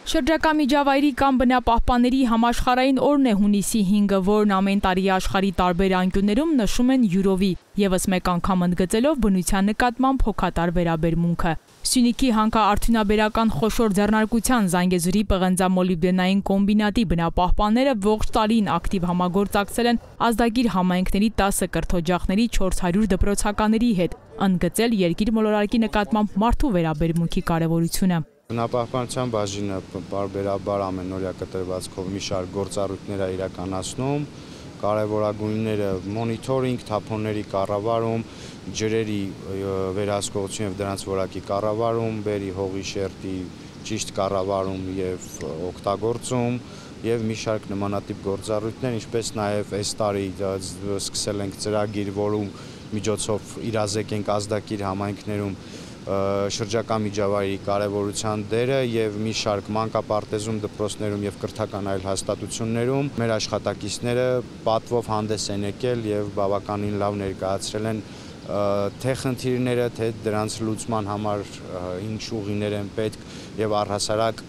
Շրջակա միջավայրի կամ բնապահպանների համաշխարհային օրն է հունիսի 5-ը, որն ամեն տարի աշխարհի տարբեր անկյուններում նշում են յուրովի, ևս մեկ անգամ ընդգծելով բնության նկատմամբ հոգատար վերաբերմունքը։ Սյունիքի հանքարդյունաբերական խոշոր ձեռնարկության Զանգեզուրի պղնձամոլիբդենային կոմբինատի բնապահպանները ողջ տարին ակտիվ համագործակցել են ազդագիր համայնքների 10 կրթօջախների 400 դպրոցականների հետ, ընդգծել երկիր մոլորակի նկատմամբ մարդու վերաբերմունքի կարևորությունը։ Բնապահպանության բաժինը պարբերաբար ամենօրյա կտրվածքով մի շարք գործառույթներ է իրականացնում, կարևորագույնները մոնիթորինգ, թափոնների կառավարում, ջրերի վերահսկողություն եւ դրանց որակի կառավարում, բերի հողի շերտի ճիշտ կառավարում եւ օգտագործում եւ մի շարք նմանատիպ գործառույթներ, ինչպես նաեւ այս տարի սկսել ենք ծրագիր, որում միջոցով իրազեկենք ազդակիր համայնքներում շրջակա միջավայրի կարևորության դերը եւ մի շարք մանկապարտեզում, դպրոցներում եւ կրթական այլ հաստատություններում մեր աշխատակիցները պատվով հանդես են եկել եւ բավականին լավ ներկայացրել են թե խնդիրները, թե դրանց լուծման համար ինչ ուղիներ են պետք եւ առհասարակ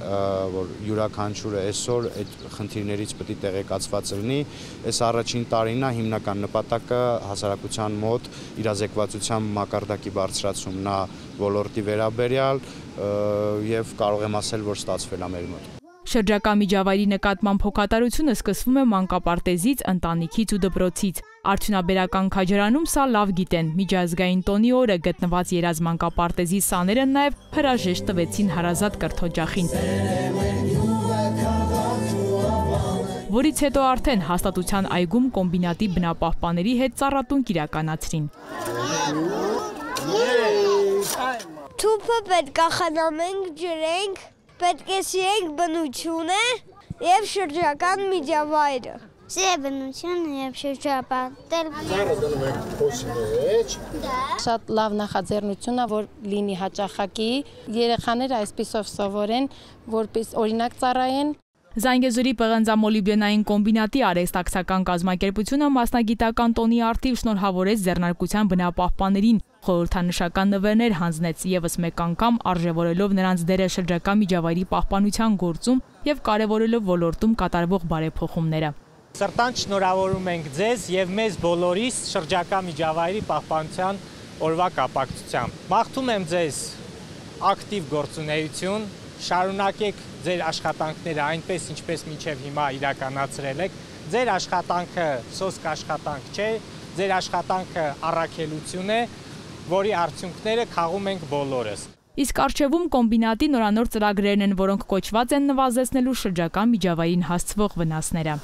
որ յուրաքանչյուրը այսօր այդ խնդիրներից պետք է տեղեկացված լինի։ Այս առաջին տարին է հիմնական նպատակը հասարակության մոտ իրազեկվածության մակարդակի բարձրացումն է ոլորտի վերաբերյալ եւ կարող եմ ասել, որ ստացվել է մեր մոտ։ Շրջակա միջավայրի նկատմամբ հոգատարությունը սկսվում է մանկապարտեզից, ընտանիքից ու դպրոցից։ Արդյունաբերական քաջարանում սա լավ գիտեն։ Միջազգային տոնի օրը գտնված Երազ մանկապարտեզի սաները նաև հրաժեշտ տվեցին հարազատ կրթօջախին, որից հետո արդեն հաստատության այգում կոմբինատի բնապահպանների հետ ծառատունք իրականացրին։ Թուփը պետք է խնամենք, ջրենք, պետք է սիրենք բնությունը եւ շրջական միջավայրը։ Սիրել բնությունը եւ շրջապատել։ Ծառը դնում ենք փոսի մեջ։ Շատ լավ նախաձեռնություն է, որ լինի հաճախակի, երեխաները այսպիսով սովորեն, որպես օրինակ ծառայեն։ Զանգեզուրի պղնձամոլիբդենային կոմբինատի արհեստակցական կազմակերպությունը մասնագիտական տոնի առթիվ շնորհավորեց ձեռնարկության բնապահպաններին, խորհրդանշական նվերներ հանձնեց, ևս մեկ անգամ արժևորելով նրանց դերը շրջակա միջավայրի պահպանության գործում եւ կարեւորելով ոլորտում կատարվող բարեփոխումները։ Սրտանց շնորհավորում ենք ձեզ եւ մեզ բոլորիս շրջակա միջավայրի պահպանության օրվա կապակցությամբ։ Մաղթում եմ ձեզ ակտիվ գործունեություն, շարունակեք ձեր աշխատանքները այնպես, ինչպես մինչև հիմա իրականացրել եք։ Ձեր աշխատանքը սոսկ աշխատանք չէ, ձեր աշխատանքը առաքելություն է, որի արդյունքները քաղում ենք բոլորս։ Իսկ առջևում կոմբինատի նորանոր ծրագրերն են, որոնք կոչված են նվազեցնելու շրջակա միջավայրին հասցվող վնասները։